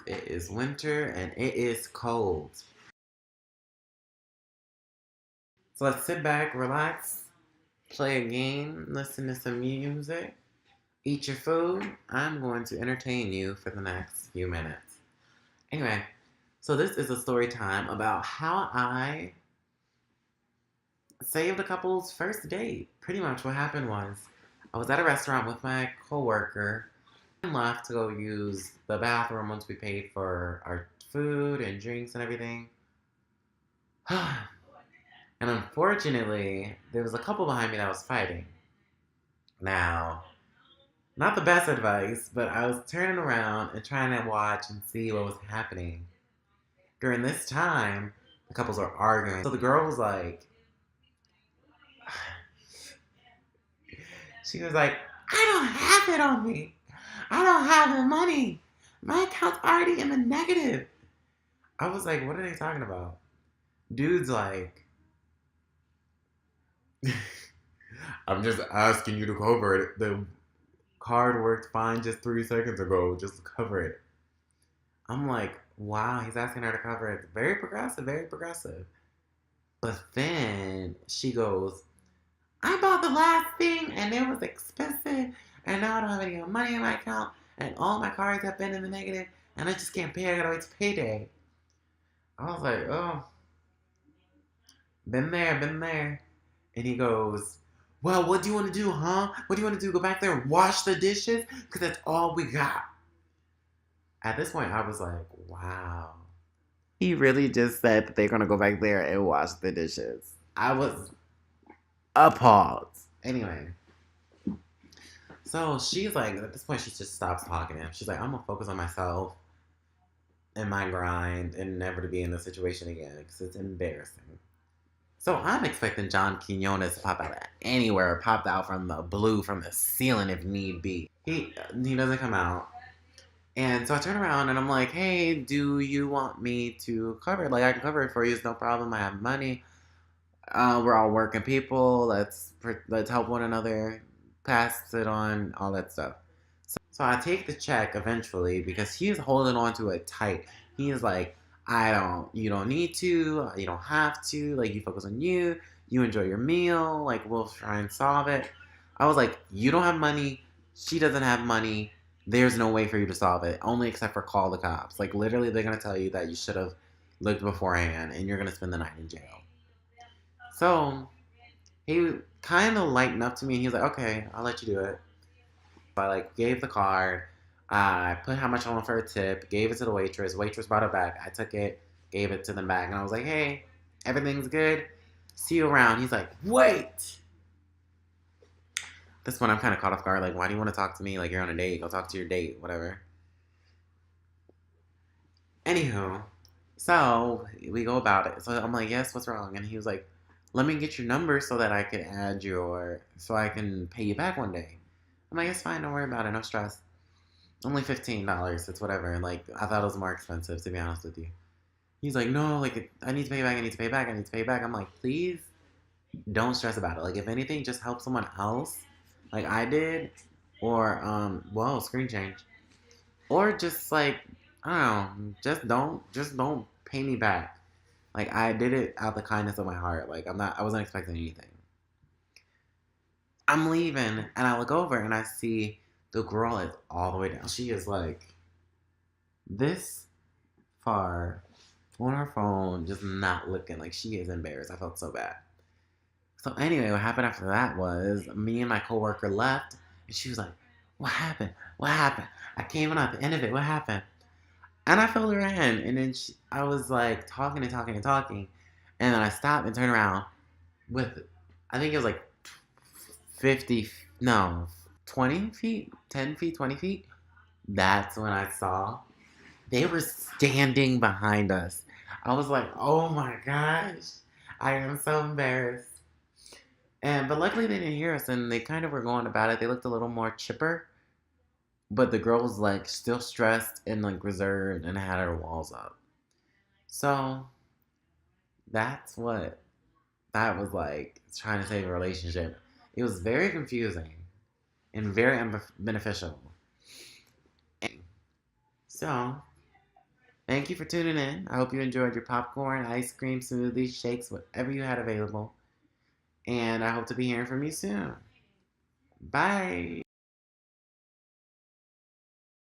It is winter and it is cold. So let's sit back, relax, play a game, listen to some music, eat your food. I'm going to entertain you for the next few minutes. Anyway, so this is a story time about how I saved a couple's first date. Pretty much what happened was I was at a restaurant with my coworker and left to go use the bathroom once we paid for our food and drinks and everything. And unfortunately, there was a couple behind me that was fighting. Now, not the best advice, but I was turning around and trying to watch and see what was happening. During this time, the couples are arguing. So the girl was like, she was like, I don't have it on me. I don't have the money. My account's already in the negative. I was like, what are they talking about? Dude's like, I'm just asking you to cover it. The card worked fine just 3 seconds ago. Just cover it. I'm like, wow, he's asking her to cover it. Very progressive, very progressive. But then she goes, I bought the last thing and it was expensive and now I don't have any more money in my account and all my cards have been in the negative and I just can't pay. I gotta wait to payday. I was like, oh, been there, been there. And he goes, well, what do you want to do, huh? What do you want to do? Go back there and wash the dishes? Because that's all we got. At this point, I was like, wow. He really just said that they're going to go back there and wash the dishes. I was appalled. Anyway, so she's like, at this point, she just stops talking to him. She's like, I'm going to focus on myself and my grind and never to be in this situation again because it's embarrassing. So I'm expecting John Quinones to pop out of anywhere, popped out from the blue from the ceiling if need be. He doesn't come out. And so I turn around and I'm like, hey, do you want me to cover it? Like, I can cover it for you. It's no problem. I have money. We're all working people. Let's help one another. Pass it on, all that stuff. So I take the check eventually because he's holding on to it tight. He's like, you don't need to. You don't have to. Like, you focus on you. You enjoy your meal. Like, we'll try and solve it. I was like, you don't have money. She doesn't have money. There's no way for you to solve it, only except for call the cops. Like, literally, they're going to tell you that you should have looked beforehand and you're going to spend the night in jail. So, he kind of lightened up to me and he was like, okay, I'll let you do it. I, like, gave the card. I put how much I want for a tip, gave it to the waitress. Waitress brought it back. I took it, gave it to them back, and I was like, hey, everything's good. See you around. He's like, wait. This one I'm kind of caught off guard. Like, why do you want to talk to me? Like, you're on a date. Go talk to your date. Whatever. Anywho, so we go about it. So I'm like, yes, what's wrong? And he was like, let me get your number so that I can so I can pay you back one day. I'm like, it's fine. Don't worry about it. No stress. Only $15. It's whatever. And like, I thought it was more expensive, to be honest with you. He's like, no, like, I need to pay back. I need to pay back. I need to pay back. I'm like, please don't stress about it. Like, if anything, just help someone else, like I did, or whoa, screen change, or just like, I don't know, just don't pay me back. Like, I did it out the kindness of my heart. Like, I wasn't expecting anything. I'm leaving, and I look over and I see the girl is all the way down. She is like this far on her phone, just not looking. Like, she is embarrassed. I felt so bad. So anyway, what happened after that was me and my coworker left, and she was like, "What happened? What happened? I came in at the end of it. What happened?" And I filled her in, and then I was like talking and talking and talking, and then I stopped and turned around with, I think it was like 50, no, 20 feet, 10 feet, 20 feet. That's when I saw they were standing behind us. I was like, oh my gosh, I am so embarrassed. But luckily they didn't hear us and they kind of were going about it. They looked a little more chipper, but the girl was like still stressed and like reserved and had her walls up. So that's what that was like, trying to save a relationship. It was very confusing and very beneficial. So Thank you for tuning in. I hope you enjoyed your popcorn, ice cream, smoothies, shakes, whatever you had available. And I hope to be hearing from you soon. Bye.